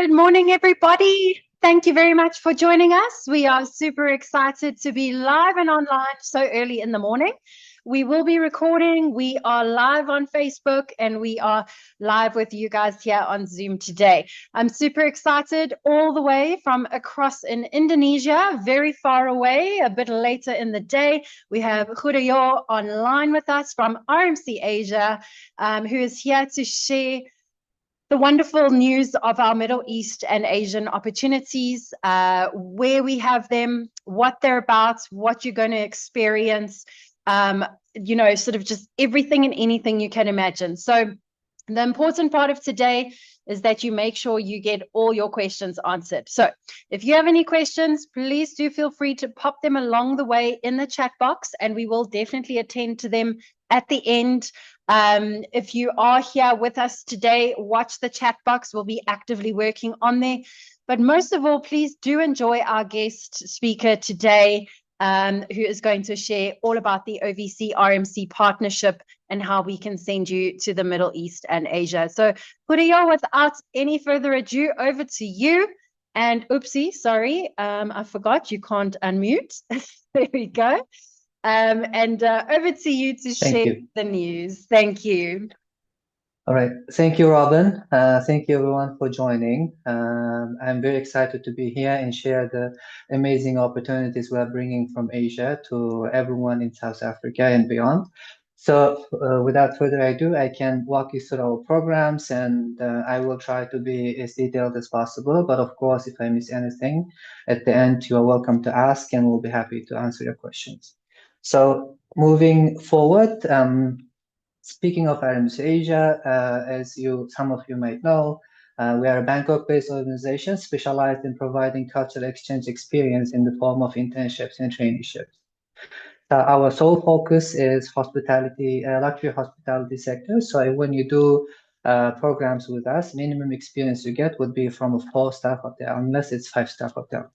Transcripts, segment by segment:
Good morning, everybody. Thank you very much for joining us. We are super excited to be live and online so early in the morning. We will be recording. We are live on Facebook and we are live with you guys here on Zoom today. I'm super excited all the way from across in Indonesia, very far away, a bit later in the day. We have Hudayo online with us from RMC Asia, who is here to share the wonderful news of our Middle East and Asian opportunities, where we have them, what they're about, what you're going to experience, sort of just everything and anything you can imagine. So the important part of today is that you make sure you get all your questions answered. So if you have any questions, please do feel free to pop them along the way in the chat box, and we will definitely attend to them at the end. If you are here with us today, watch the chat box. We'll be actively working on there. But most of all, please do enjoy our guest speaker today, who is going to share all about the OVC RMC partnership and how we can send you to the Middle East and Asia. So, Hudayo, without any further ado, over to you. And oopsie, sorry, I forgot you can't unmute. There we go. Over to you to share the news. Thank you. All right. Thank you, Robin. Thank you, everyone, for joining. I'm very excited to be here and share the amazing opportunities we are bringing from Asia to everyone in South Africa and beyond. So without further ado, I can walk you through our programs, and I will try to be as detailed as possible. But of course, if I miss anything at the end, you are welcome to ask, and we'll be happy to answer your questions. So moving forward, speaking of RMC Asia, as some of you might know, we are a Bangkok-based organization specialized in providing cultural exchange experience in the form of internships and traineeships. Our sole focus is hospitality, luxury hospitality sector. So when you do programs with us, minimum experience you get would be from a 4-star hotel, unless it's 5-star hotel.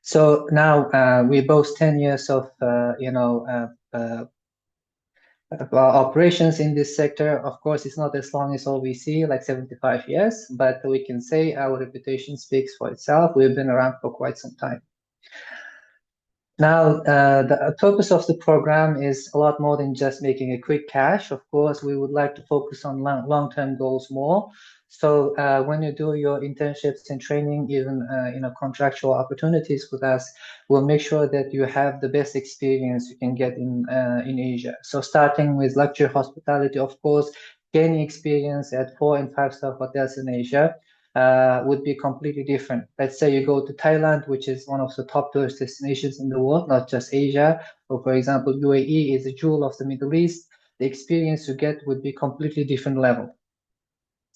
So now we boast 10 years of operations in this sector. Of course, it's not as long as OVC, like 75 years, but we can say our reputation speaks for itself. We've been around for quite some time. Now, the purpose of the program is a lot more than just making a quick cash. Of course, we would like to focus on long-term goals more. So when you do your internships and training, even contractual opportunities with us, we'll make sure that you have the best experience you can get in Asia. So starting with luxury hospitality, of course, gaining experience at 4- and 5-star hotels in Asia would be completely different. Let's say you go to Thailand, which is one of the top tourist destinations in the world, not just Asia. Or for example, UAE is a jewel of the Middle East. The experience you get would be completely different level.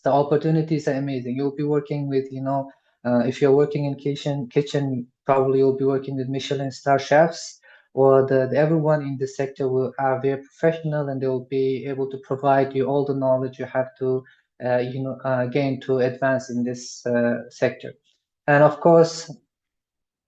The opportunities are amazing. You'll be working with, if you're working in kitchen, probably you'll be working with Michelin star chefs, or everyone in the sector are very professional, and they will be able to provide you all the knowledge you have to gain to advance in this sector. And of course,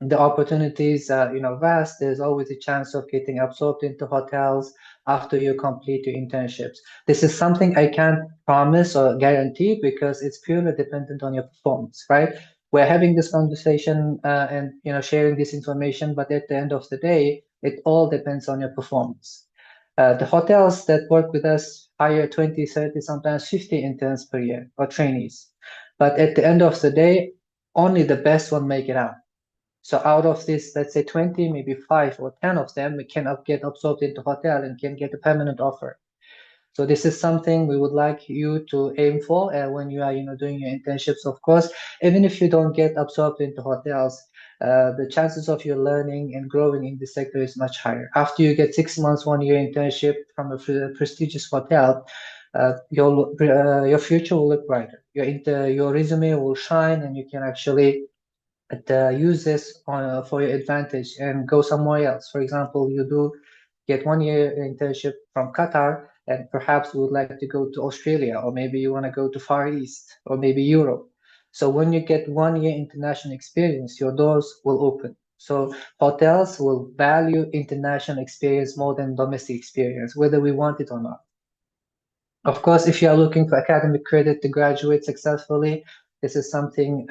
the opportunities are vast. There's always a chance of getting absorbed into hotels after you complete your internships. This is something I can't promise or guarantee because it's purely dependent on your performance, right? We're having this conversation and sharing this information, but at the end of the day, it all depends on your performance. The hotels that work with us hire 20, 30, sometimes 50 interns per year or trainees. But at the end of the day, only the best one make it out. So out of this, let's say 20, maybe 5 or 10 of them can get absorbed into hotel and can get a permanent offer. So this is something we would like you to aim for when you are doing your internships. Of course, even if you don't get absorbed into hotels, the chances of you learning and growing in the sector is much higher. After you get 6 months, 1 year internship from a prestigious hotel, your future will look brighter. Your resume will shine, and you can actually use this for your advantage and go somewhere else. For example, you do get 1 year internship from Qatar, and perhaps you would like to go to Australia, or maybe you want to go to Far East, or maybe Europe. So when you get 1 year international experience, your doors will open. So hotels will value international experience more than domestic experience, whether we want it or not. Of course, if you are looking for academic credit to graduate successfully, This is something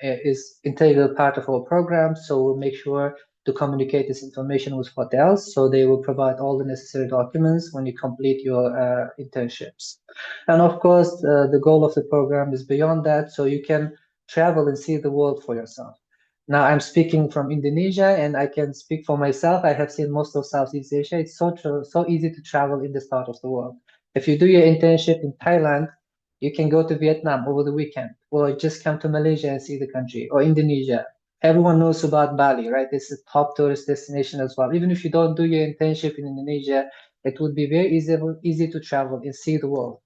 is integral part of our program. So we'll make sure to communicate this information with hotels, so they will provide all the necessary documents when you complete your internships. And of course, the goal of the program is beyond that, so you can travel and see the world for yourself. Now, I'm speaking from Indonesia, and I can speak for myself. I have seen most of Southeast Asia. It's so easy to travel in this part of the world. If you do your internship in Thailand, you can go to Vietnam over the weekend, or just come to Malaysia and see the country, or Indonesia. Everyone knows about Bali, right? This is a top tourist destination as well. Even if you don't do your internship in Indonesia, it would be very easy to travel and see the world.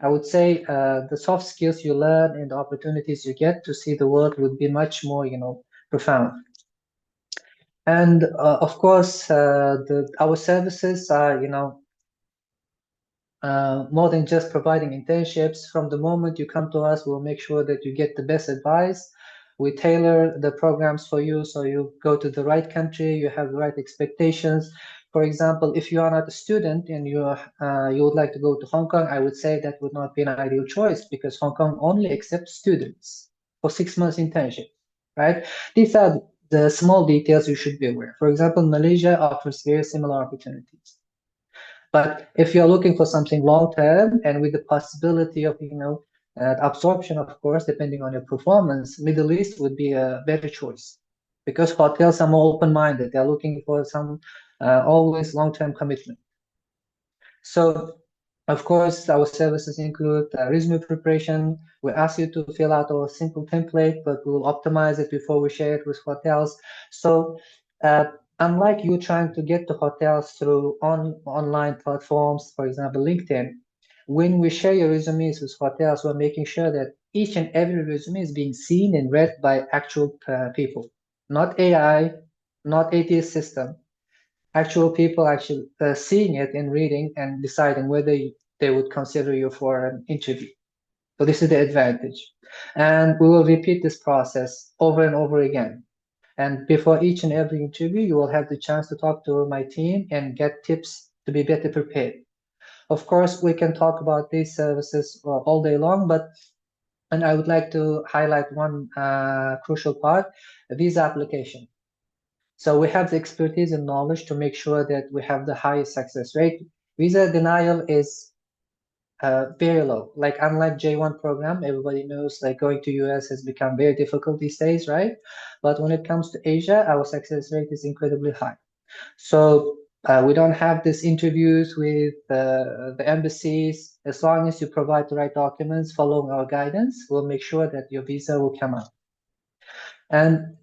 I would say the soft skills you learn and the opportunities you get to see the world would be much more, profound. And of course, our services are, more than just providing internships. From the moment you come to us, we'll make sure that you get the best advice. We tailor the programs for you, so you go to the right country, you have the right expectations. For example, if you are not a student and you would like to go to Hong Kong, I would say that would not be an ideal choice, because Hong Kong only accepts students for 6 months internship, right? These are the small details you should be aware. For example, Malaysia offers very similar opportunities. But if you're looking for something long term and with the possibility of, absorption, of course, depending on your performance, Middle East would be a better choice, because hotels are more open-minded. They're looking for some always long-term commitment. So, of course, our services include resume preparation. We ask you to fill out our simple template, but we'll optimize it before we share it with hotels. So, unlike you trying to get to hotels through online platforms, for example, LinkedIn, when we share your resumes with hotels, we're making sure that each and every resume is being seen and read by actual people, not AI, not ATS system. Actual people actually seeing it and reading and deciding whether they would consider you for an interview. So this is the advantage. And we will repeat this process over and over again. And before each and every interview, you will have the chance to talk to my team and get tips to be better prepared. Of course, we can talk about these services all day long, and I would like to highlight one crucial part, visa application. So we have the expertise and knowledge to make sure that we have the highest success rate. Visa denial is very low. Like, unlike J1 program, everybody knows like going to US has become very difficult these days, right? But when it comes to Asia, our success rate is incredibly high. So we don't have these interviews with the embassies. As long as you provide the right documents, following our guidance, we'll make sure that your visa will come out. And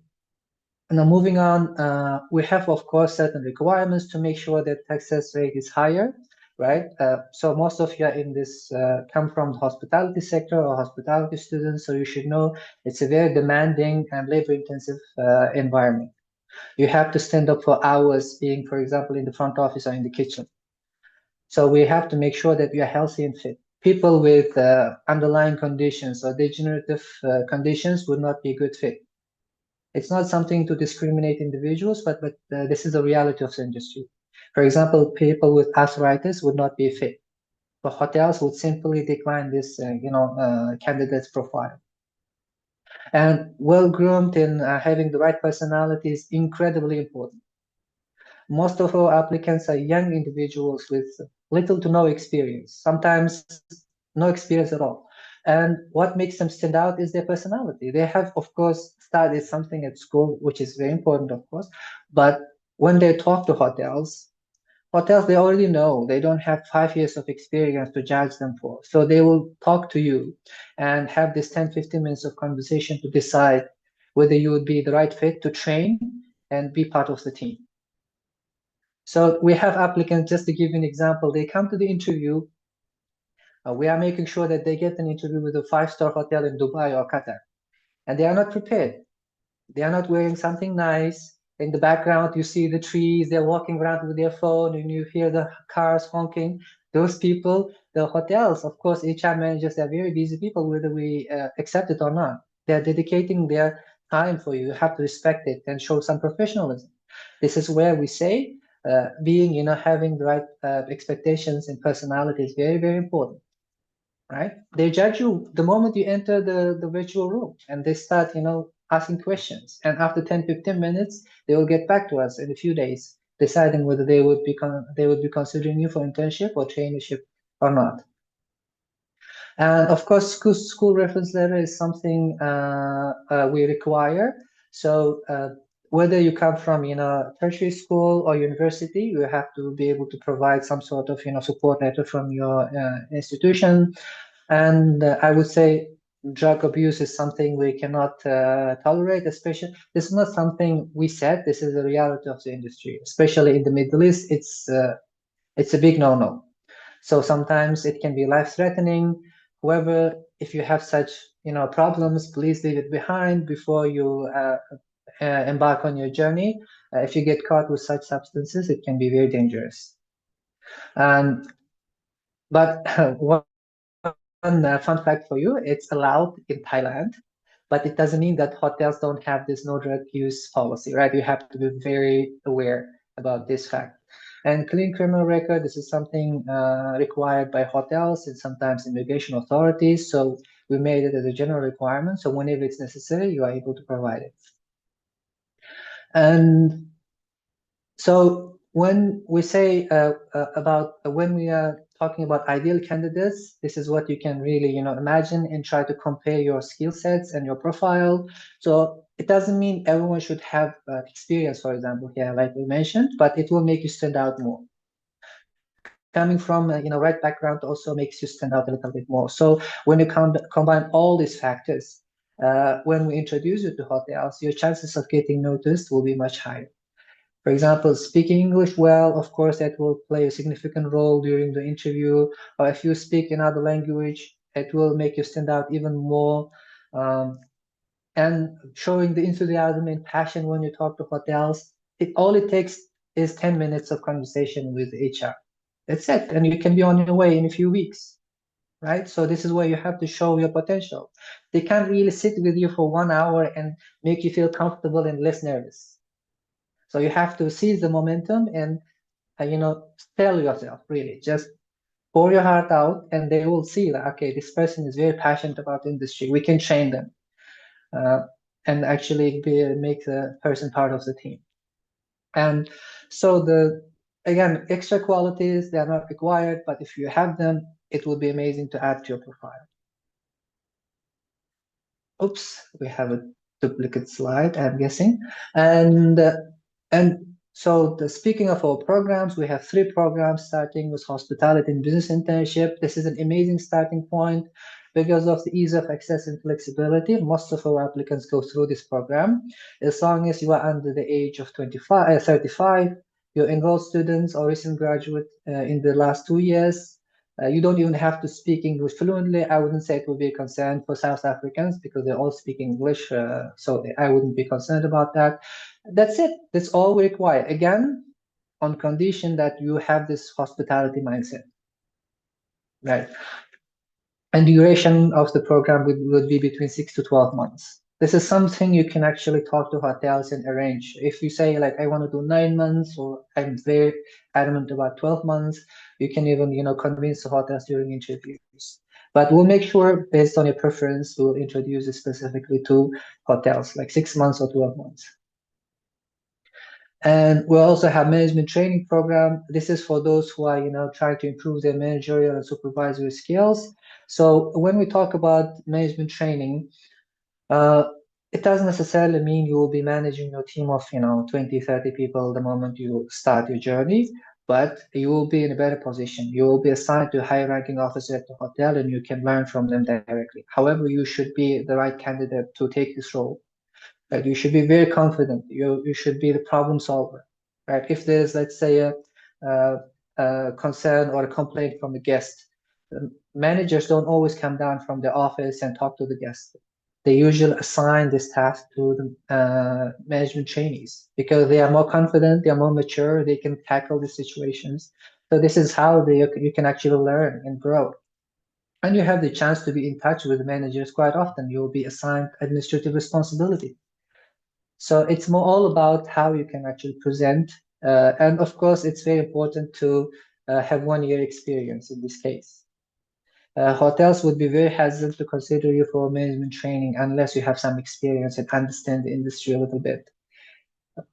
now moving on, we have, of course, certain requirements to make sure that success rate is higher, right? So most of you in this come from the hospitality sector or hospitality students, so you should know it's a very demanding and labor-intensive environment. You have to stand up for hours, being, for example, in the front office or in the kitchen. So we have to make sure that we are healthy and fit. People with underlying conditions or degenerative conditions would not be a good fit. It's not something to discriminate individuals, but this is the reality of the industry. For example, people with arthritis would not be fit. The hotels would simply decline this, candidate's profile. And well-groomed and having the right personality is incredibly important. Most of our applicants are young individuals with little to no experience, sometimes no experience at all. And what makes them stand out is their personality. They have, of course, studied something at school, which is very important, of course. But when they talk to hotels, they already know. They don't have 5 years of experience to judge them for. So they will talk to you and have this 10, 15 minutes of conversation to decide whether you would be the right fit to train and be part of the team. So we have applicants, just to give you an example, they come to the interview. We are making sure that they get an interview with a 5-star hotel in Dubai or Qatar. And they are not prepared. They are not wearing something nice. In the background, you see the trees, they're walking around with their phone, and you hear the cars honking. Those people, the hotels, of course, HR managers, they're very busy people, whether we accept it or not. They're dedicating their time for you. You have to respect it and show some professionalism. This is where we say having the right expectations and personality is very, very important. right? They judge you the moment you enter the virtual room, and they start, asking questions. And after 10, 15 minutes, they will get back to us in a few days, deciding whether they would be considering you for internship or traineeship or not. And of course, school reference letter is something we require. So whether you come from, tertiary school or university, you have to be able to provide some sort of, support letter from your institution. And I would say drug abuse is something we cannot tolerate, especially, this is not something we said, this is the reality of the industry, especially in the Middle East, it's a big no-no. So sometimes it can be life-threatening. However, if you have such, problems, please leave it behind before you embark on your journey. If you get caught with such substances, it can be very dangerous. But one fun fact for you, it's allowed in Thailand, but it doesn't mean that hotels don't have this no drug use policy, right? You have to be very aware about this fact. And clean criminal record, this is something required by hotels and sometimes immigration authorities. So we made it as a general requirement. So whenever it's necessary, you are able to provide it. And so when we say about when we are talking about ideal candidates, this is what you can really, imagine and try to compare your skill sets and your profile. So it doesn't mean everyone should have experience, for example, here, like we mentioned, but it will make you stand out more. Coming from right background also makes you stand out a little bit more. So when you combine all these factors, when we introduce you to hotels, your chances of getting noticed will be much higher. For example, speaking English well, of course, that will play a significant role during the interview. Or if you speak another language, it will make you stand out even more. And showing the enthusiasm and passion when you talk to hotels, all it takes is 10 minutes of conversation with HR. That's it, and you can be on your way in a few weeks, right? So this is where you have to show your potential. They can't really sit with you for 1 hour and make you feel comfortable and less nervous. So you have to seize the momentum and, tell yourself, really, just pour your heart out, and they will see that, okay, this person is very passionate about the industry. We can train them and actually make the person part of the team. And so again, extra qualities, they are not required, but if you have them, it will be amazing to add to your profile. Oops, we have a duplicate slide, I'm guessing. And so speaking of our programs, we have 3 programs starting with hospitality and business internship. This is an amazing starting point because of the ease of access and flexibility. Most of our applicants go through this program. As long as you are under the age of 35, you're enrolled students or recent graduate in the last 2 years. You don't even have to speak English fluently. I wouldn't say it would be a concern for South Africans because they all speak English, so I wouldn't be concerned about that. That's it. That's all we require. Again, on condition that you have this hospitality mindset, right? And duration of the program would be between 6 to 12 months. This is something you can actually talk to hotels and arrange. If you say like, I want to do 9 months, or I'm very adamant about 12 months, you can even, convince the hotels during interviews. But we'll make sure, based on your preference, we'll introduce it specifically to hotels, like 6 months or 12 months. And we also have management training program. This is for those who are, trying to improve their managerial and supervisory skills. So when we talk about management training, it doesn't necessarily mean you will be managing your team of, 20, 30 people the moment you start your journey, but you will be in a better position. You will be assigned to a high ranking officer at the hotel and you can learn from them directly. However, you should be the right candidate to take this role. Right? You should be very confident. You should be the problem solver, right? If there's, let's say, a concern or a complaint from a guest, managers don't always come down from the office and talk to the guest. They usually assign this task to the management trainees because they are more confident, they are more mature, they can tackle the situations. So this is how you can actually learn and grow. And you have the chance to be in touch with the managers quite often. You'll be assigned administrative responsibility. So it's more all about how you can actually present. And of course, it's very important to have 1 year experience in this case. Hotels would be very hesitant to consider you for management training unless you have some experience and understand the industry a little bit.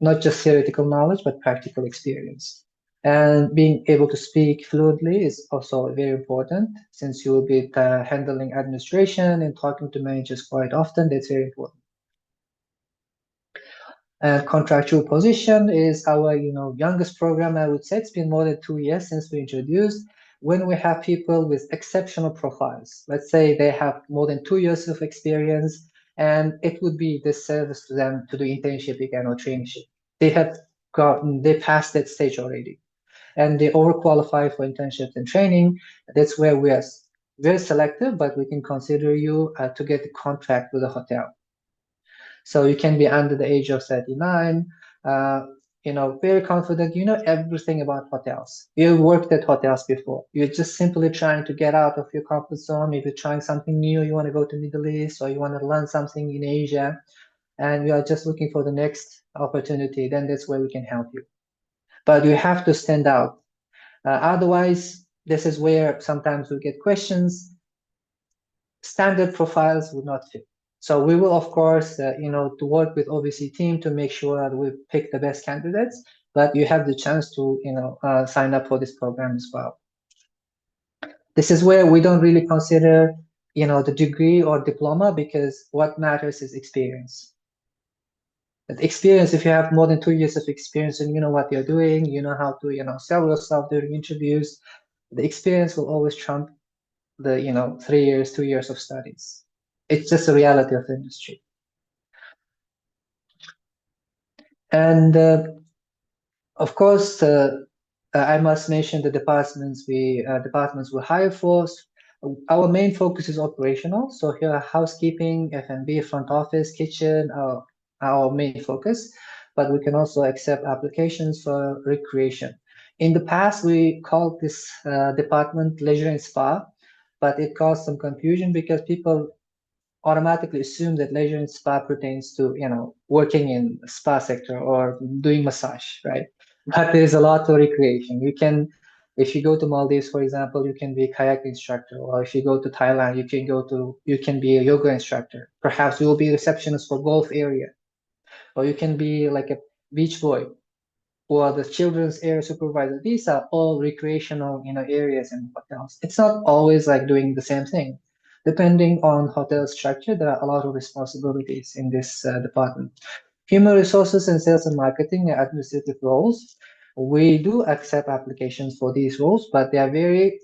Not just theoretical knowledge, but practical experience. And being able to speak fluently is also very important since you will be handling administration and talking to managers quite often. That's very important. And contractual position is our, youngest program. I would say it's been more than 2 years since we introduced. When we have people with exceptional profiles, let's say they have more than 2 years of experience, and it would be disservice to them to do internship again or traineeship. They passed that stage already, and they overqualify for internships and training. That's where we are very selective, but we can consider you to get a contract with a hotel. So you can be under the age of 39, very confident, you know everything about hotels. You worked at hotels before. You're just simply trying to get out of your comfort zone. Maybe trying something new, you want to go to Middle East, or you want to learn something in Asia, and you are just looking for the next opportunity, then that's where we can help you. But you have to stand out. Otherwise, this is where sometimes we get questions. Standard profiles would not fit. So we will, of course, to work with OVC team to make sure that we pick the best candidates, but you have the chance to, sign up for this program as well. This is where we don't really consider, the degree or diploma, because what matters is experience. The experience, if you have more than 2 years of experience and you know what you're doing, you know how to, sell yourself during interviews, the experience will always trump the, 3 years, 2 years of studies. It's just a reality of the industry. And of course, I must mention the departments we hire for. Our main focus is operational. So here, housekeeping, F&B, front office, kitchen, our main focus. But we can also accept applications for recreation. In the past, we called this department leisure and spa, but it caused some confusion because people automatically assume that leisure and spa pertains to, working in spa sector or doing massage, right? But there's a lot of recreation. If you go to Maldives, for example, you can be a kayak instructor, or if you go to Thailand, you can be a yoga instructor. Perhaps you will be a receptionist for golf area, or you can be like a beach boy, or the children's area supervisor. These are all recreational, areas in hotels. It's not always like doing the same thing. Depending on hotel structure, there are a lot of responsibilities in this department. Human resources and sales and marketing are administrative roles. We do accept applications for these roles, but they are very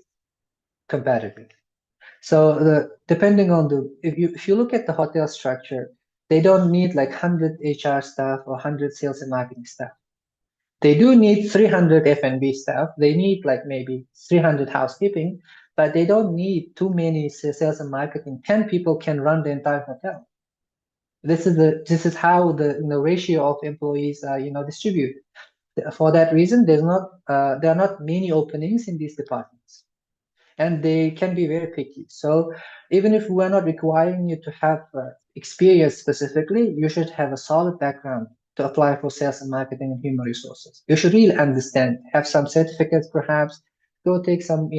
competitive. So depending on if you look at the hotel structure, they don't need like 100 HR staff or 100 sales and marketing staff. They do need 300 F&B staff. They need like maybe 300 housekeeping, but they don't need too many sales and marketing. 10 people can run the entire hotel. This is how the ratio of employees are distributed. For that reason, there are not many openings in these departments, and they can be very picky. So even if we're not requiring you to have experience specifically, you should have a solid background to apply for sales and marketing and human resources. You should really understand, have some certificates perhaps, go take some,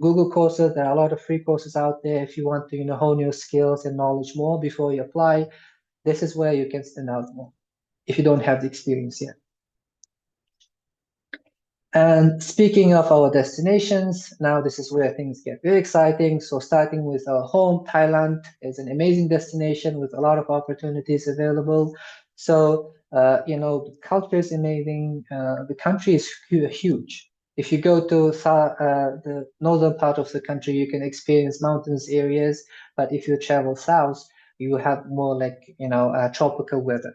Google courses. There are a lot of free courses out there if you want to, hone your skills and knowledge more before you apply. This is where you can stand out more if you don't have the experience yet. And speaking of our destinations, now this is where things get very exciting. So starting with our home, Thailand is an amazing destination with a lot of opportunities available. So, the culture is amazing. The country is huge. If you go to the northern part of the country, you can experience mountainous areas. But if you travel south, you have more like, tropical weather.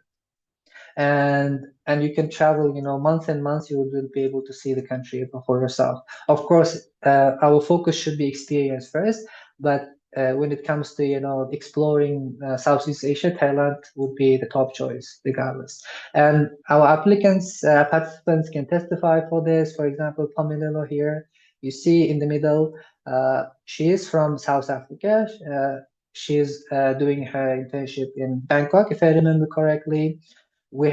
And you can travel, months and months. You will be able to see the country for yourself. Of course, our focus should be experience first, but when it comes to exploring Southeast Asia, Thailand would be the top choice regardless. And our participants can testify for this. For example, Pomililo here, you see in the middle, she is from South Africa. She is doing her internship in Bangkok, if I remember correctly. We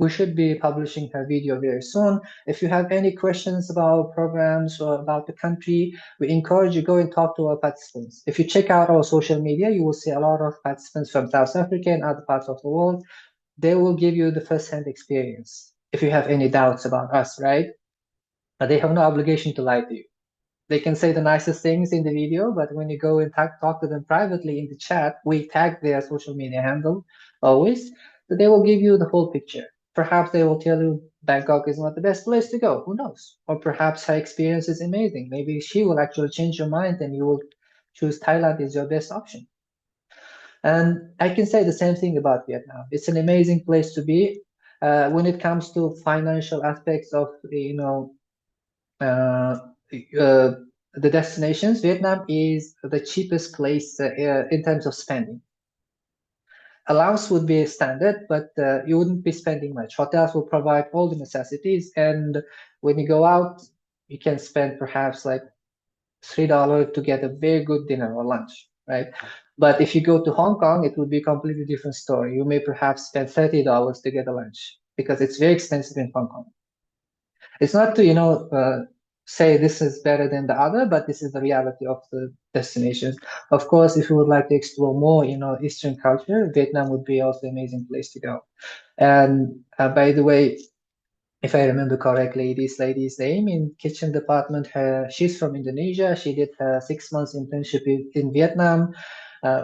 We should be publishing her video very soon. If you have any questions about programs or about the country, we encourage you go and talk to our participants. If you check out our social media, you will see a lot of participants from South Africa and other parts of the world. They will give you the first-hand experience if you have any doubts about us, right? But they have no obligation to lie to you. They can say the nicest things in the video, but when you go and talk to them privately in the chat, we tag their social media handle always, so they will give you the whole picture. Perhaps they will tell you Bangkok is not the best place to go. Who knows? Or perhaps her experience is amazing. Maybe she will actually change your mind and you will choose Thailand as your best option. And I can say the same thing about Vietnam. It's an amazing place to be. When it comes to financial aspects of, the destinations, Vietnam is the cheapest place in terms of spending. Allowance would be standard, but you wouldn't be spending much. Hotels will provide all the necessities, and when you go out, you can spend perhaps like $3 to get a very good dinner or lunch, right? But if you go to Hong Kong, it would be a completely different story. You may perhaps spend $30 to get a lunch because it's very expensive in Hong Kong. It's not to, say this is better than the other, but this is the reality of the destinations. Of course, if you would like to explore more, Eastern culture, Vietnam would be also an amazing place to go. And by the way, if I remember correctly, this lady's name in kitchen department, she's from Indonesia. She did her 6 months internship in Vietnam.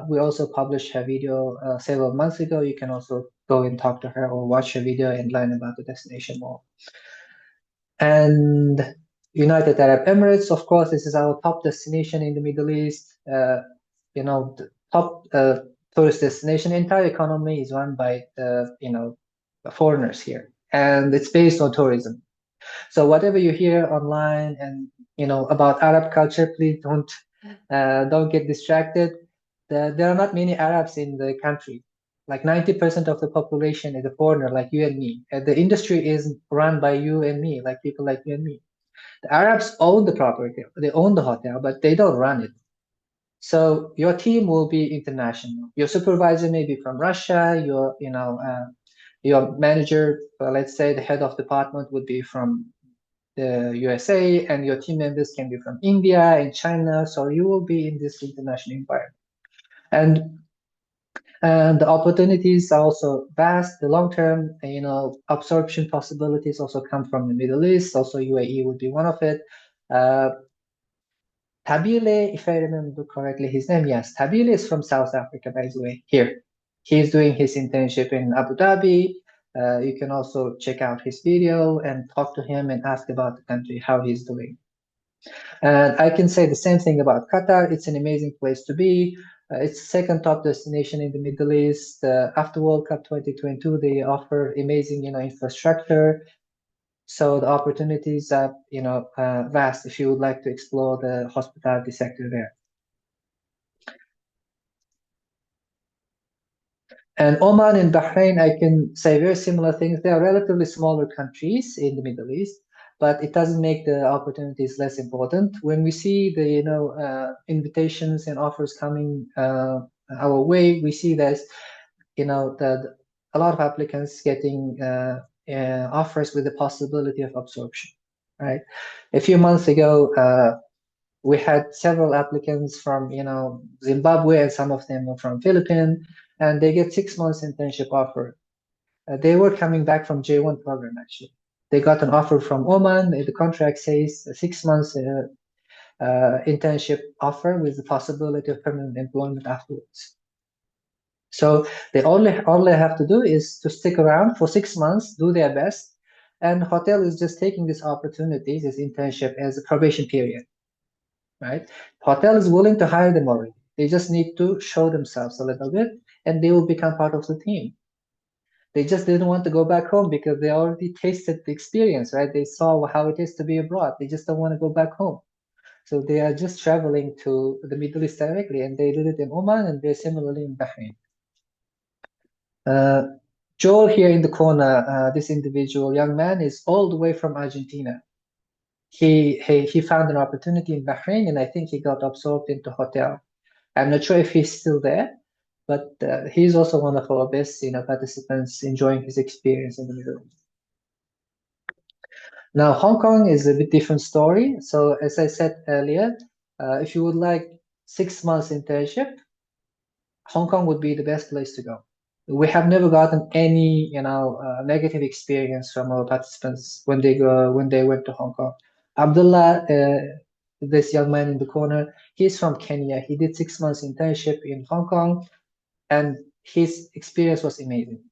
We also published her video several months ago. You can also go and talk to her or watch her video and learn about the destination more. And United Arab Emirates, of course, this is our top destination in the Middle East. The top tourist destination. Entire economy is run by foreigners here, and it's based on tourism. So whatever you hear online and about Arab culture, please don't get distracted. There are not many Arabs in the country. Like 90% of the population is a foreigner, like you and me. And the industry is run by you and me, like people like you and me. The Arabs own the property, they own the hotel, but they don't run it. So your team will be international. Your supervisor may be from Russia. Your manager, let's say the head of department, would be from the USA, and your team members can be from India and China. So you will be in this international environment. And the opportunities are also vast. The long-term, absorption possibilities also come from the Middle East. Also, UAE would be one of it. Tabile, if I remember correctly, his name, yes, Tabile is from South Africa, by the way, here. He's doing his internship in Abu Dhabi. You can also check out his video and talk to him and ask about the country, how he's doing. And I can say the same thing about Qatar. It's an amazing place to be. It's the second top destination in the Middle East. After World Cup 2022, they offer amazing, infrastructure. So the opportunities are, vast if you would like to explore the hospitality sector there. And Oman and Bahrain, I can say very similar things. They are relatively smaller countries in the Middle East, but it doesn't make the opportunities less important. When we see the invitations and offers coming our way, we see there's a lot of applicants getting offers with the possibility of absorption. Right. A few months ago, we had several applicants from Zimbabwe, and some of them were from Philippines, and they get 6 months internship offer. They were coming back from J1 program, actually. They got an offer from Oman. The contract says 6 months internship offer with the possibility of permanent employment afterwards. So they all they have to do is to stick around for 6 months, do their best, and hotel is just taking this opportunity, this internship, as a probation period. Right? Hotel is willing to hire them already. They just need to show themselves a little bit, and they will become part of the team. They just didn't want to go back home because they already tasted the experience, right? They saw how it is to be abroad. They just don't want to go back home. So they are just traveling to the Middle East directly, and they did it in Oman, and they're similarly in Bahrain. Joel here in the corner, this individual young man, is all the way from Argentina. He found an opportunity in Bahrain, and I think he got absorbed into hotel. I'm not sure if he's still there, but he's also one of our best, participants enjoying his experience in the Middle East. Now, Hong Kong is a bit different story. So as I said earlier, if you would like 6 months internship, Hong Kong would be the best place to go. We have never gotten any, negative experience from our participants when they went to Hong Kong. Abdullah, this young man in the corner, he's from Kenya. He did 6 months internship in Hong Kong, and his experience was amazing.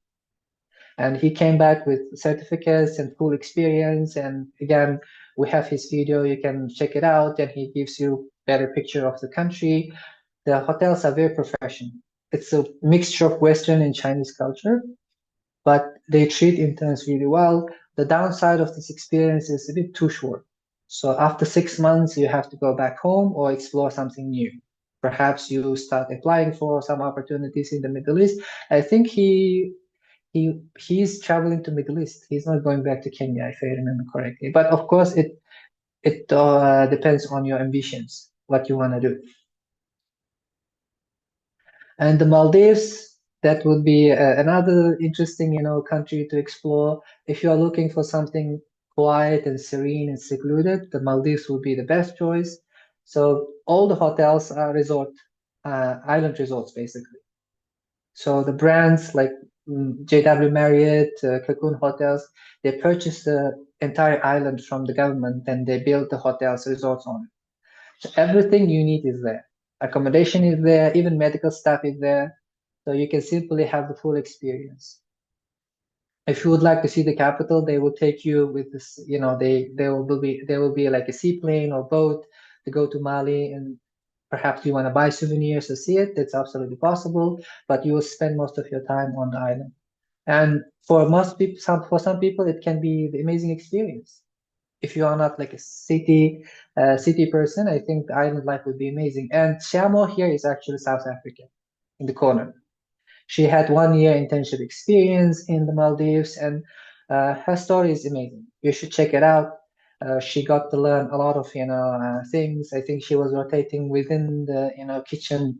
And he came back with certificates and full experience. And again, we have his video. You can check it out, and he gives you better picture of the country. The hotels are very professional. It's a mixture of Western and Chinese culture, but they treat interns really well. The downside of this experience is a bit too short. So after 6 months, you have to go back home or explore something new. Perhaps you start applying for some opportunities in the Middle East. I think he's traveling to Middle East. He's not going back to Kenya, if I remember correctly. But of course, it depends on your ambitions, what you want to do. And the Maldives, that would be another interesting, country to explore. If you are looking for something quiet and serene and secluded, the Maldives would be the best choice. So all the hotels are island resorts, basically. So the brands like JW Marriott, Cocoon Hotels, they purchase the entire island from the government and they build the hotels, resorts on it. So everything you need is there. Accommodation is there, even medical staff is there. So you can simply have the full experience. If you would like to see the capital, they will take you with this, there will be like a seaplane or boat to go to Mali, and perhaps you want to buy souvenirs to see it. That's absolutely possible, but you will spend most of your time on the island. And for most people, for some people, it can be the amazing experience. If you are not like a city person, I think the island life would be amazing. And Shamo here is actually South Africa in the corner. She had 1 year internship experience in the Maldives, and her story is amazing. You should check it out. She got to learn a lot of things. I think she was rotating within the kitchen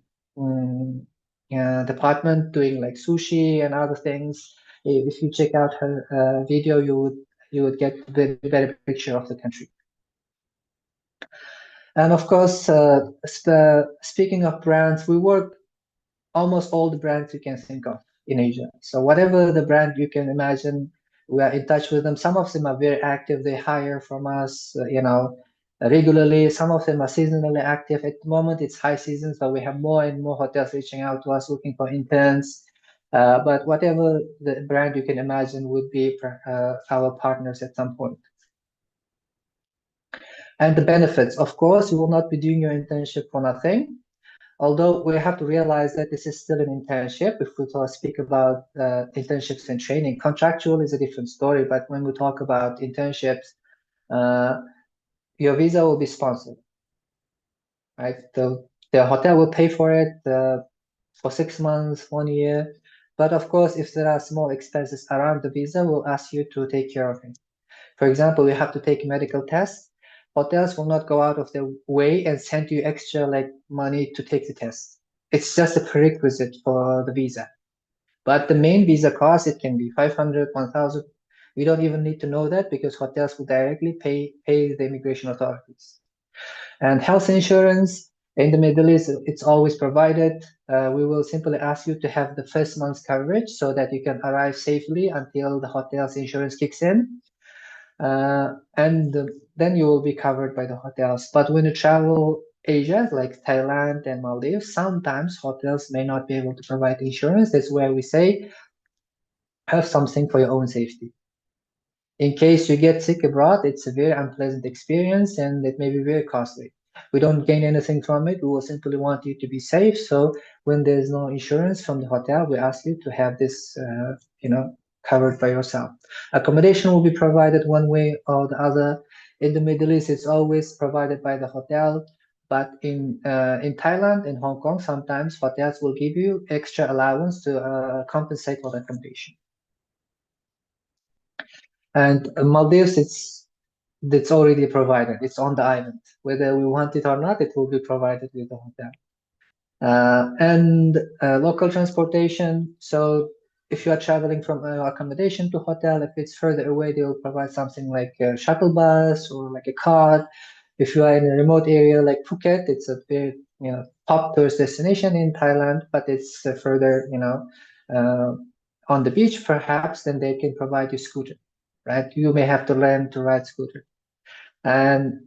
department, doing like sushi and other things. If you check out her video, you would get a better picture of the country. And of course, speaking of brands, we work almost all the brands you can think of in Asia. So whatever the brand you can imagine, we are in touch with them. Some of them are very active. They hire from us, regularly. Some of them are seasonally active. At the moment, it's high season, so we have more and more hotels reaching out to us looking for interns. But whatever the brand you can imagine would be our partners at some point. And the benefits, of course, you will not be doing your internship for nothing. Although we have to realize that this is still an internship. If we speak about internships and training, contractual is a different story. But when we talk about internships, your visa will be sponsored, right? The hotel will pay for it for 6 months, 1 year. But of course, if there are small expenses around the visa, we'll ask you to take care of it. For example, you have to take medical tests. Hotels will not go out of their way and send you extra like money to take the test. It's just a prerequisite for the visa. But the main visa cost, it can be 500, 1,000. We don't even need to know that because hotels will directly pay the immigration authorities. And health insurance in the Middle East, it's always provided. We will simply ask you to have the first month's coverage so that you can arrive safely until the hotel's insurance kicks in. And then you will be covered by the hotels. But when you travel Asia, like Thailand and Maldives, sometimes hotels may not be able to provide insurance. That's where we say, have something for your own safety. In case you get sick abroad, it's a very unpleasant experience and it may be very costly. We don't gain anything from it. We will simply want you to be safe. So when there's no insurance from the hotel, we ask you to have this, covered by yourself. Accommodation will be provided one way or the other. In the Middle East, it's always provided by the hotel. But in Thailand and Hong Kong, sometimes hotels will give you extra allowance to compensate for the accommodation. And Maldives, it's already provided. It's on the island. Whether we want it or not, it will be provided with the hotel. And local transportation. So if you are traveling from accommodation to hotel, if it's further away, they will provide something like a shuttle bus or like a car. If you are in a remote area like Phuket, it's a very top tourist destination in Thailand, but it's further on the beach perhaps. Then they can provide you scooter, right? You may have to learn to ride scooter, and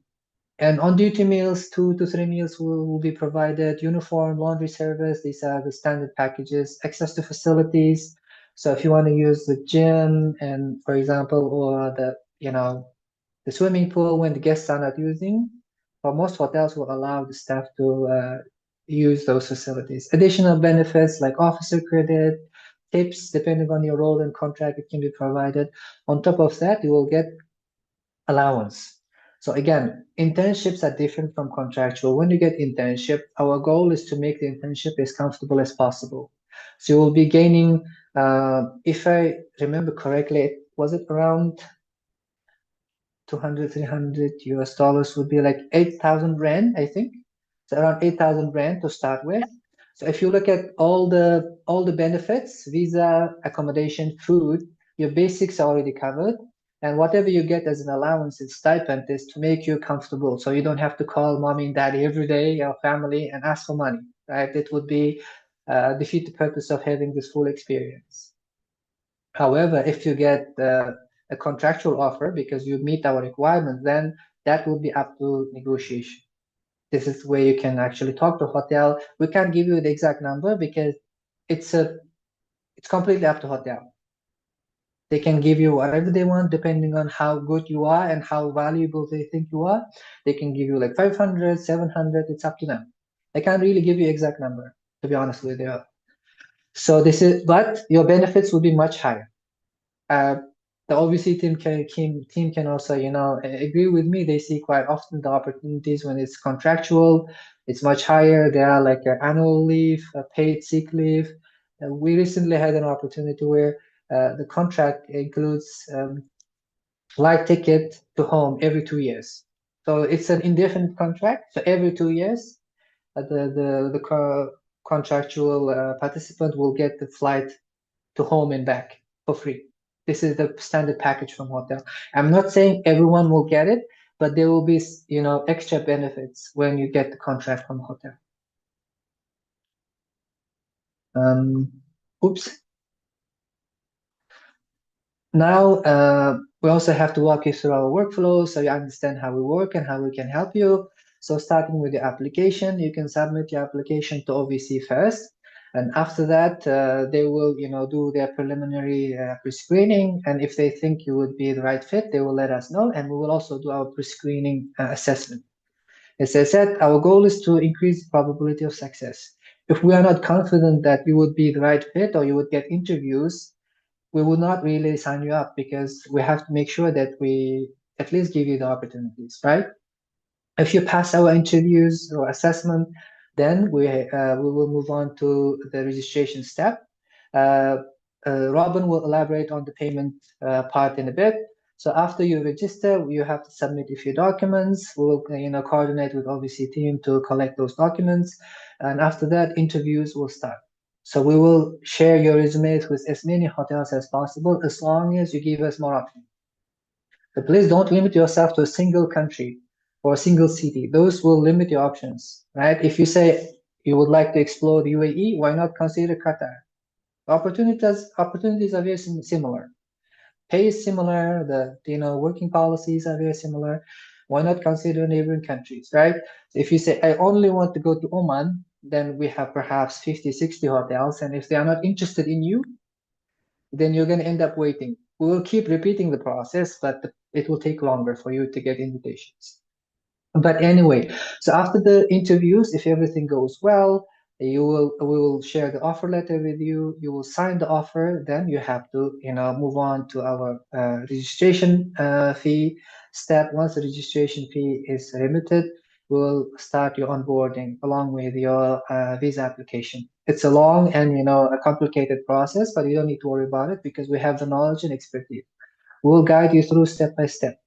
on duty meals, 2 to 3 meals will be provided. Uniform, laundry service, these are the standard packages. Access to facilities. So if you want to use the gym and, for example, or the swimming pool when the guests are not using, or most hotels will allow the staff to use those facilities. Additional benefits like officer credit, tips, depending on your role and contract, it can be provided. On top of that, you will get allowance. So again, internships are different from contractual. When you get internship, our goal is to make the internship as comfortable as possible. So you will be gaining, if I remember correctly, was it around 200, 300 US dollars would be like 8,000 rand, I think. So around 8,000 rand to start with. So if you look at all the benefits, visa, accommodation, food, your basics are already covered. And whatever you get as an allowance and stipend is to make you comfortable. So you don't have to call mommy and daddy every day, your family, and ask for money, right? It would be defeat the purpose of having this full experience. However, if you get a contractual offer because you meet our requirements, then that will be up to negotiation. This is where you can actually talk to hotel. We can't give you the exact number because it's completely up to hotel. They can give you whatever they want depending on how good you are and how valuable they think you are. They can give you like 500, 700, it's up to them. I can't really give you exact number, to be honest with you. So but your benefits will be much higher. The OVC team can also, agree with me. They see quite often the opportunities when it's contractual, it's much higher. There are like annual leave, paid sick leave. We recently had an opportunity where the contract includes flight ticket to home every 2 years. So it's an indefinite contract. So every 2 years, the contractual participant will get the flight to home and back for free. This is the standard package from hotel. I'm not saying everyone will get it, but there will be, extra benefits when you get the contract from hotel. Oops. Now, we also have to walk you through our workflow so you understand how we work and how we can help you. So starting with the application, you can submit your application to OVC first. And after that, they will, do their preliminary pre-screening. And if they think you would be the right fit, they will let us know. And we will also do our pre-screening assessment. As I said, our goal is to increase the probability of success. If we are not confident that you would be the right fit or you would get interviews, we will not really sign you up because we have to make sure that we at least give you the opportunities, right? If you pass our interviews or assessment, then we will move on to the registration step. Robin will elaborate on the payment part in a bit. So after you register, you have to submit a few documents. We'll coordinate with OVC team to collect those documents, and after that, interviews will start. So we will share your resumes with as many hotels as possible, as long as you give us more options. But please don't limit yourself to a single country or a single city. Those will limit your options, right? If you say you would like to explore the UAE, why not consider Qatar? Opportunities are very similar. Pay is similar. The working policies are very similar. Why not consider neighboring countries, right? If you say I only want to go to Oman, then we have perhaps 50, 60 hotels, and if they are not interested in you, then you're going to end up waiting. We will keep repeating the process, but it will take longer for you to get invitations. But anyway, so after the interviews, if everything goes well, we will share the offer letter with you. You will sign the offer. Then you have to, move on to our registration fee step. Once the registration fee is remitted, we'll start your onboarding along with your visa application. It's a long and a complicated process, but you don't need to worry about it because we have the knowledge and expertise. We'll guide you through step by step.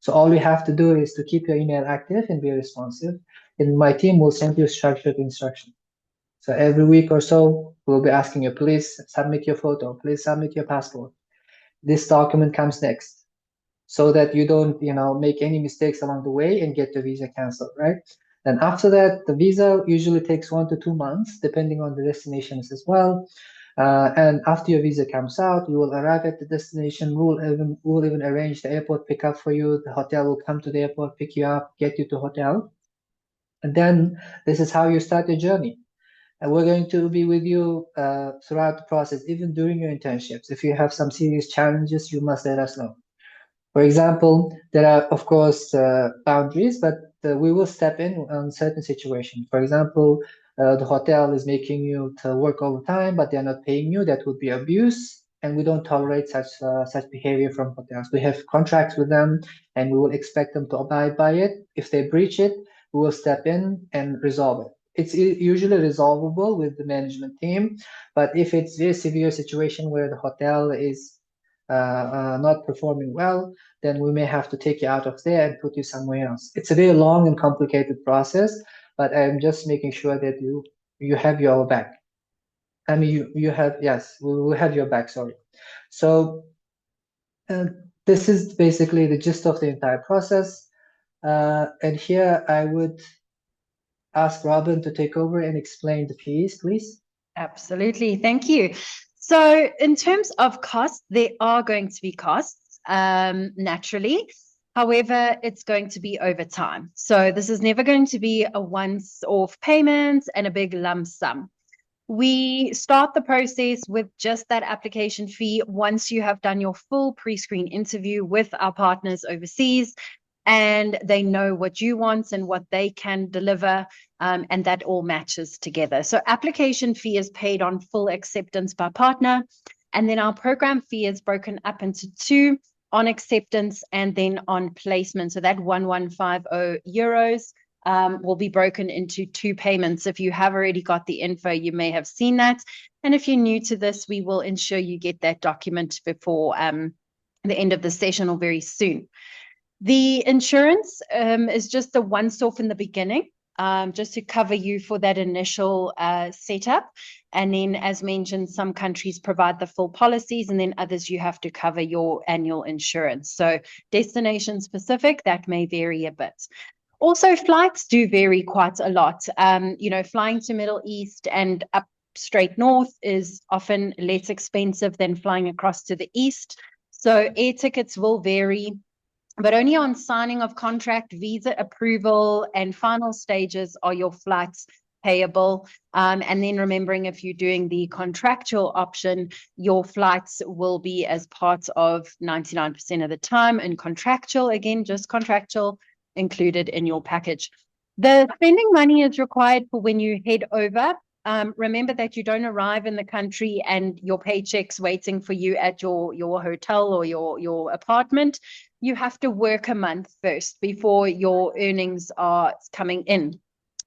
So all you have to do is to keep your email active and be responsive, and my team will send you structured instructions. So every week or so, we'll be asking you, please submit your photo, please submit your passport. This document comes next, so that you don't, make any mistakes along the way and get the visa canceled, right? And after that, the visa usually takes 1 to 2 months, depending on the destinations as well. And after your visa comes out, you will arrive at the destination. We'll even arrange the airport pickup for you. The hotel will come to the airport, pick you up, get you to hotel. And then this is how you start your journey. And we're going to be with you throughout the process, even during your internships. If you have some serious challenges, you must let us know. For example, there are, of course, boundaries, but we will step in on certain situations. For example, the hotel is making you to work overtime, but they're not paying you. That would be abuse, and we don't tolerate such behavior from hotels. We have contracts with them, and we will expect them to abide by it. If they breach it, we will step in and resolve it. It's usually resolvable with the management team, but if it's a very severe situation where the hotel is not performing well, then we may have to take you out of there and put you somewhere else. It's a very long and complicated process, but I'm just making sure that you have your back. I mean, you have, yes, we will have your back, sorry. So this is basically the gist of the entire process. And here I would ask Robin to take over and explain the fees, please. Absolutely. Thank you. So in terms of costs, there are going to be costs, naturally. However, it's going to be over time. So this is never going to be a once-off payment and a big lump sum. We start the process with just that application fee once you have done your full pre-screen interview with our partners overseas, and they know what you want and what they can deliver, and that all matches together. So application fee is paid on full acceptance by partner, and then our program fee is broken up into two: on acceptance and then on placement. So that 1150 euros will be broken into two payments. If you have already got the info, you may have seen that. And if you're new to this, we will ensure you get that document before the end of the session or very soon. The insurance is just the once-off in the beginning, just to cover you for that initial setup. And then, as mentioned, some countries provide the full policies, and then others you have to cover your annual insurance. So destination specific, that may vary a bit. Also, flights do vary quite a lot. Flying to Middle East and up straight north is often less expensive than flying across to the east. So air tickets will vary, but only on signing of contract, visa approval, and final stages are your flights payable. And then remembering, if you're doing the contractual option, your flights will be as part of 99% of the time. And contractual, again, just contractual, included in your package. The spending money is required for when you head over. Remember that you don't arrive in the country and your paycheck's waiting for you at your hotel or your apartment. You have to work a month first before your earnings are coming in.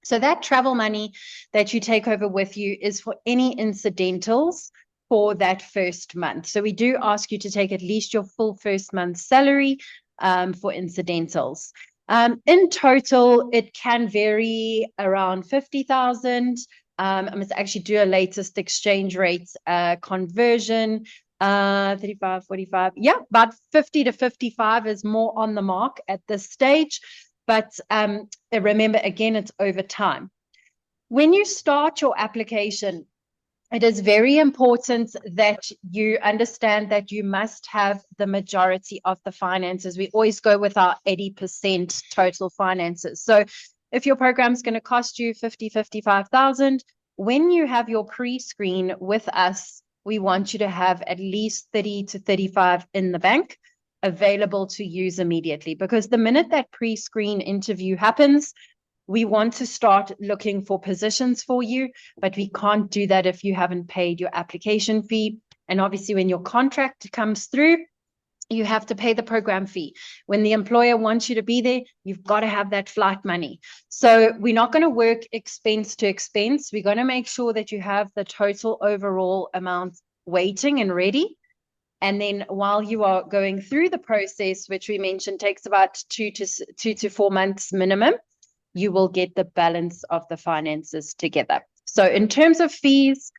So that travel money that you take over with you is for any incidentals for that first month. So we do ask you to take at least your full first month's salary for incidentals. In total, it can vary around 50,000. I must actually do a latest exchange rate conversion. 35, 45. Yeah, about 50 to 55 is more on the mark at this stage. But remember, again, it's over time. When you start your application, it is very important that you understand that you must have the majority of the finances. We always go with our 80% total finances. So if your program is going to cost you 55,000, when you have your pre-screen with us, we want you to have at least 30 to 35 in the bank available to use immediately. Because the minute that pre-screen interview happens, we want to start looking for positions for you, but we can't do that if you haven't paid your application fee. And obviously, when your contract comes through, you have to pay the program fee. When the employer wants you to be there, you've got to have that flight money. So we're not going to work expense to expense. We're going to make sure that you have the total overall amount waiting and ready. And then while you are going through the process, which we mentioned takes about 2 to 4 months minimum, you will get the balance of the finances together. So in terms of fees,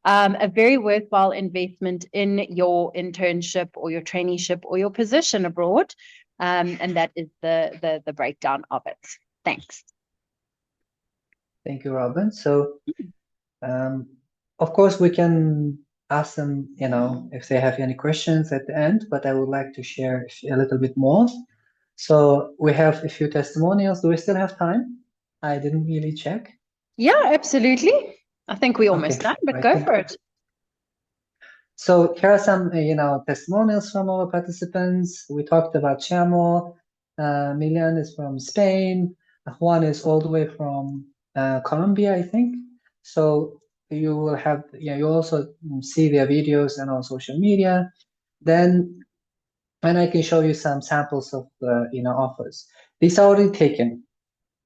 a very worthwhile investment in your internship or your traineeship or your position abroad. And that is the breakdown of it. Thanks. Thank you, Robin. So, of course, we can ask them, if they have any questions at the end, but I would like to share a little bit more. So we have a few testimonials. Do we still have time? I didn't really check. Yeah, absolutely. I think we're almost done, but go for it. So here are some, testimonials from our participants. We talked about Chamo. Milian is from Spain. Juan is all the way from Colombia, I think. So you will have, you also see their videos and on social media. Then, and I can show you some samples of, offers. These are already taken.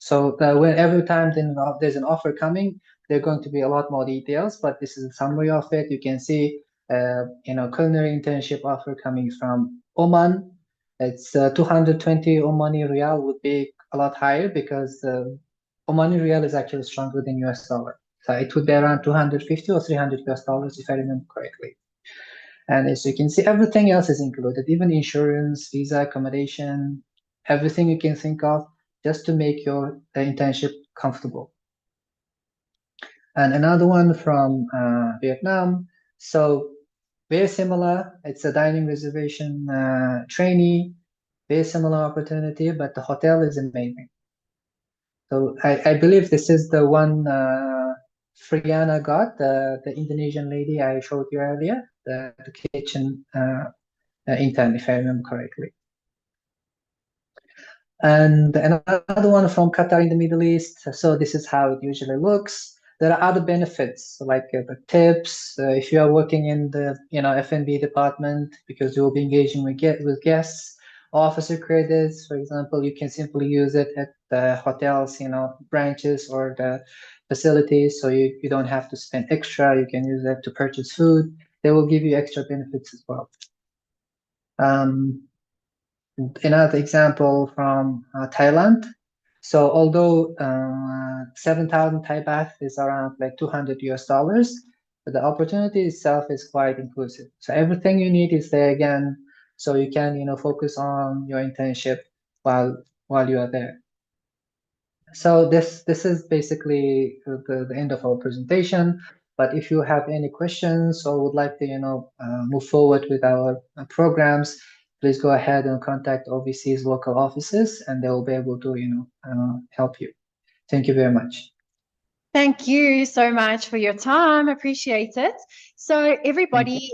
So when every time there's an offer coming, there are going to be a lot more details, but this is a summary of it. You can see, culinary internship offer coming from Oman. It's 220 Omani Riyal, would be a lot higher because Omani Riyal is actually stronger than US dollar. So it would be around 250 or 300 US dollars if I remember correctly. And as you can see, everything else is included, even insurance, visa, accommodation, everything you can think of, just to make your internship comfortable. And another one from Vietnam. So very similar. It's a dining reservation trainee, very similar opportunity, but the hotel is amazing. So I believe this is the one Friana got, the Indonesian lady I showed you earlier, the kitchen intern, if I remember correctly. And another one from Qatar in the Middle East. So this is how it usually looks. There are other benefits like the tips. If you are working in the F&B department, because you will be engaging with guests, officer credits, for example, you can simply use it at the hotels, branches or the facilities. So you don't have to spend extra. You can use it to purchase food. They will give you extra benefits as well. Another example from Thailand. So although 7,000 Thai baht is around like 200 US dollars, but the opportunity itself is quite inclusive. So everything you need is there again, so you can focus on your internship while you are there. So this is basically the end of our presentation. But if you have any questions or would like to move forward with our programs, please go ahead and contact OVC's local offices, and they will be able to help you. Thank you very much. Thank you so much for your time. Appreciate it. So everybody,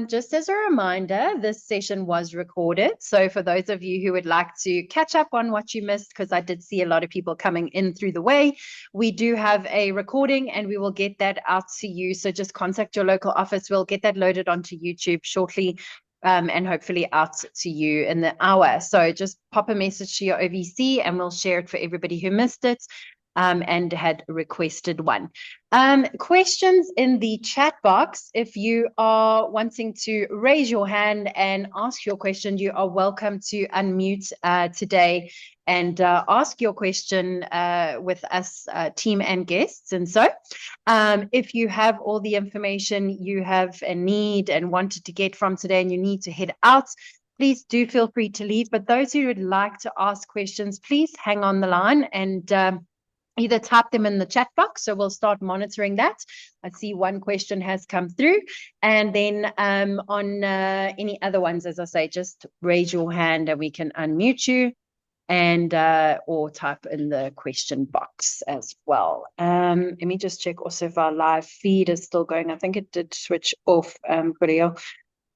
just as a reminder, this session was recorded. So for those of you who would like to catch up on what you missed, because I did see a lot of people coming in through the way, we do have a recording and we will get that out to you. So just contact your local office. We'll get that loaded onto YouTube shortly. And hopefully out to you in the hour. So just pop a message to your OVC and we'll share it for everybody who missed it. And had requested one. Questions in the chat box. If you are wanting to raise your hand and ask your question, you are welcome to unmute today and ask your question with us, team and guests. And so if you have all the information you have and need and wanted to get from today and you need to head out, please do feel free to leave. But those who would like to ask questions, please hang on the line and either type them in the chat box, so we'll start monitoring that. I see one question has come through, and then on any other ones, as I say, just raise your hand and we can unmute you, and or type in the question box as well. Let me just check also if our live feed is still going. I think it did switch off, Guriel.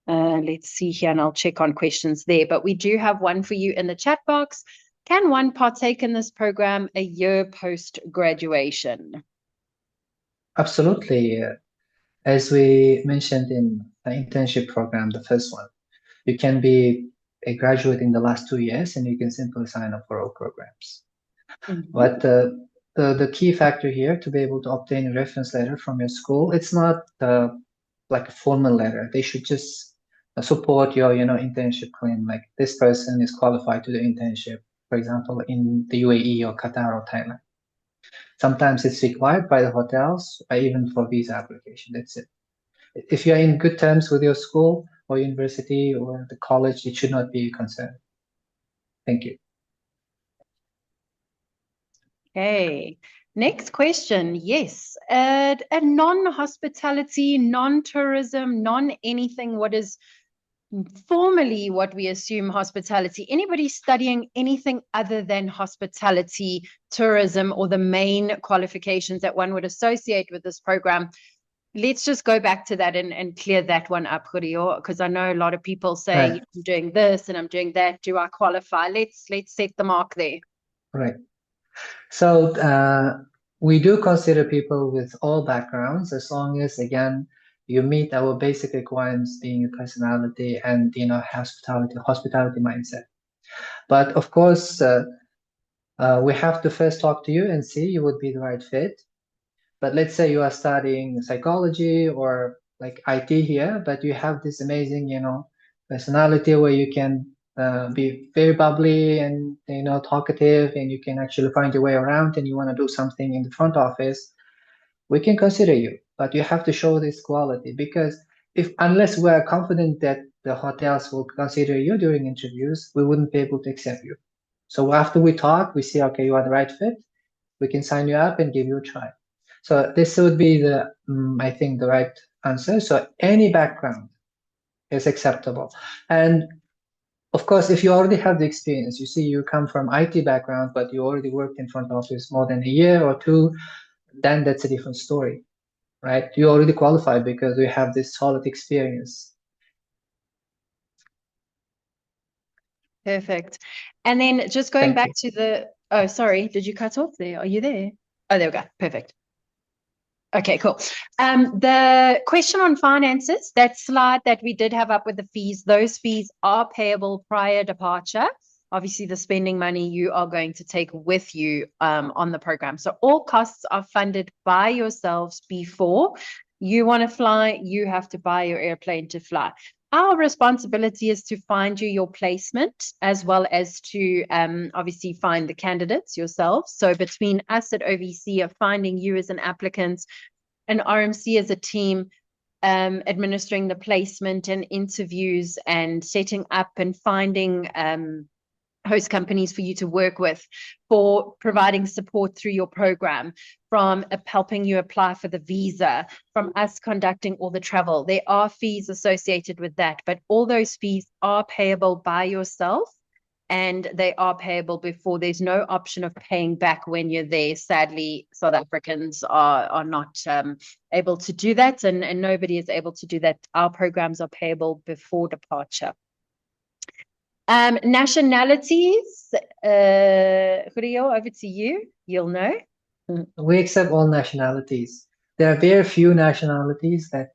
Let's see here, and I'll check on questions there. But we do have one for you in the chat box. Can one partake in this program a year post-graduation? Absolutely. As we mentioned in the internship program, the first one, you can be a graduate in the last 2 years and you can simply sign up for all programs. Mm-hmm. But the key factor here to be able to obtain a reference letter from your school, it's not like a formal letter. They should just support your internship claim, like this person is qualified to the internship, for example, in the UAE or Qatar or Thailand. Sometimes it's required by the hotels, or even for visa application. That's it. If you're in good terms with your school or university or the college, it should not be a concern. Thank you. Okay. Next question. Yes. A non-hospitality, non-tourism, non-anything, what is formally what we assume hospitality. Anybody studying anything other than hospitality, tourism, or the main qualifications that one would associate with this program, let's just go back to that and clear that one up, Rio, because I know a lot of people say, Right. I'm doing this and I'm doing that. Do I qualify? Let's set the mark there. Right. So we do consider people with all backgrounds as long as, again, you meet our basic requirements, being a personality and hospitality mindset. But of course, we have to first talk to you and see you would be the right fit. But let's say you are studying psychology or like IT here, but you have this amazing, personality where you can be very bubbly and, talkative, and you can actually find your way around, and you want to do something in the front office, we can consider you. But you have to show this quality, because unless we are confident that the hotels will consider you during interviews, we wouldn't be able to accept you. So after we talk, we see, okay, you are the right fit, we can sign you up and give you a try. So this would be I think, the right answer. So any background is acceptable. And of course, if you already have the experience, you see you come from IT background, but you already worked in front office more than a year or two, then that's a different story, right? You already qualify because you have this solid experience. Perfect. And then just going back to oh, sorry, did you cut off there? Are you there? Oh, there we go. Perfect. Okay, cool. The question on finances, that slide that we did have up with the fees, those fees are payable prior departure. Obviously, the spending money you are going to take with you on the program. So all costs are funded by yourselves before you want to fly. You have to buy your airplane to fly. Our responsibility is to find you your placement, as well as to obviously find the candidates yourselves. So between us at OVC of finding you as an applicant and RMC as a team, administering the placement and interviews and setting up and finding host companies for you to work with, for providing support through your program, from helping you apply for the visa, from us conducting all the travel. There are fees associated with that, but all those fees are payable by yourself, and they are payable before. There's no option of paying back when you're there. Sadly, South Africans are not able to do that, and nobody is able to do that. Our programs are payable before departure. Nationalities, Rio, over to you. You'll know. We accept all nationalities. There are very few nationalities that,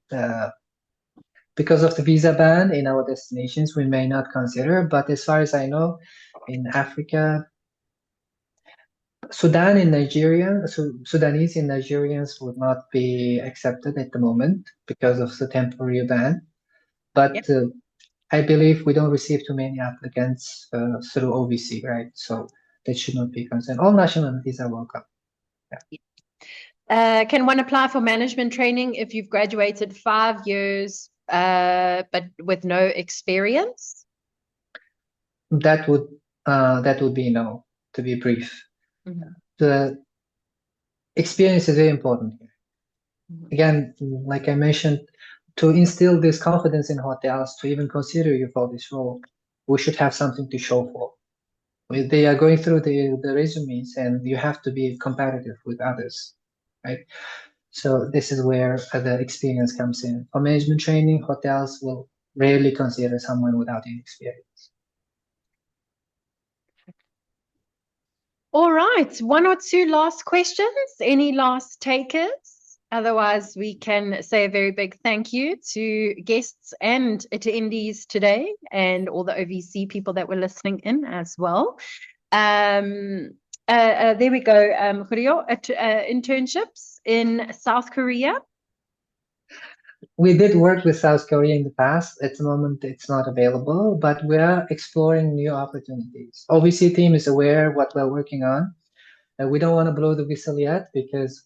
because of the visa ban in our destinations, we may not consider. But as far as I know, in Africa, Sudanese and Nigerians would not be accepted at the moment because of the temporary ban. But yep. I believe we don't receive too many applicants through OVC, right? So that should not be concerned. All nationalities are welcome. Yeah. Can one apply for management training if you've graduated 5 years, but with no experience? That would be no, to be brief. Mm-hmm. The experience is very important here. Mm-hmm. Again, like I mentioned, to instill this confidence in hotels to even consider you for this role, we should have something to show for. They are going through the resumes, and you have to be competitive with others, right? So this is where the experience comes in. For management training, hotels will rarely consider someone without any experience. All right, 1 or 2 last questions. Any last takers? Otherwise, we can say a very big thank you to guests and attendees today, and all the OVC people that were listening in as well. There we go, Rio, internships in South Korea. We did work with South Korea in the past. At the moment, it's not available, but we are exploring new opportunities. OVC team is aware of what we're working on. We don't want to blow the whistle yet because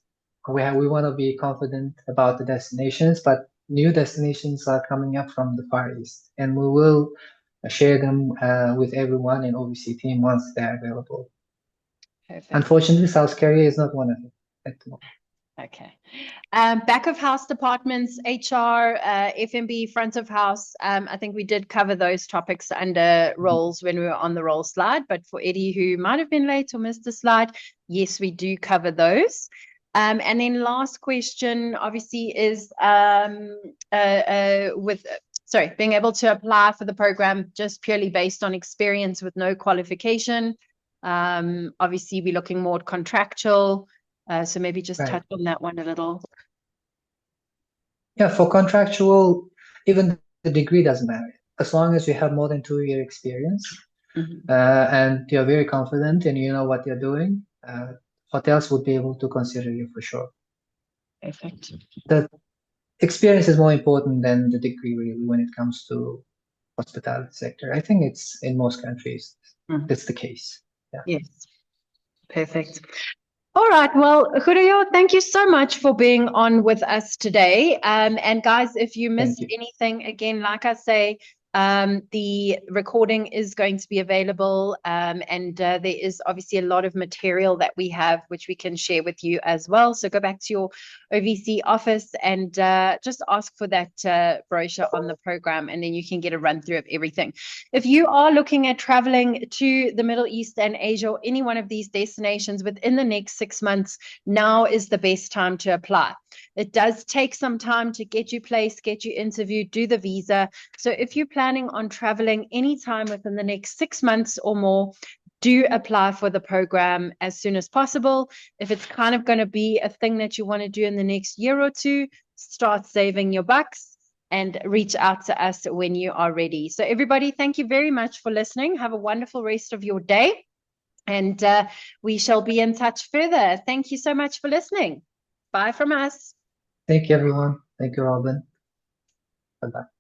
we want to be confident about the destinations, but new destinations are coming up from the Far East, and we will share them with everyone in OVC team once they're available. Perfect. Unfortunately, South Korea is not one of them at the moment. Okay. Back of house departments, HR, F&B, front of house. I think we did cover those topics under roles when we were on the role slide. But for Eddie, who might have been late or missed the slide, yes, we do cover those. And then last question, obviously, is being able to apply for the program just purely based on experience with no qualification. Obviously, we're looking more at contractual. So maybe just touch on that one a little. Yeah, for contractual, even the degree doesn't matter. As long as you have more than 2-year experience and you're very confident and you know what you're doing, hotels would be able to consider you for sure. Perfect. The experience is more important than the degree really when it comes to hospitality sector. I think it's in most countries, that's the case. Yeah. Yes. Perfect. All right. Well, Julio, thank you so much for being on with us today. And guys, if you missed anything, again, like I say, the recording is going to be available. And there is obviously a lot of material that we have, which we can share with you as well. So go back to your OVC office and just ask for that brochure on the program, and then you can get a run through of everything. If you are looking at traveling to the Middle East and Asia or any one of these destinations within the next 6 months, now is the best time to apply. It does take some time to get you placed, get you interviewed, do the visa. So if you're planning on traveling anytime within the next 6 months or more, do apply for the program as soon as possible. If it's kind of going to be a thing that you want to do in the next year or two, start saving your bucks and reach out to us when you are ready. So everybody, thank you very much for listening. Have a wonderful rest of your day. And we shall be in touch further. Thank you so much for listening. Bye from us. Thank you, everyone. Thank you, Robin. Bye-bye.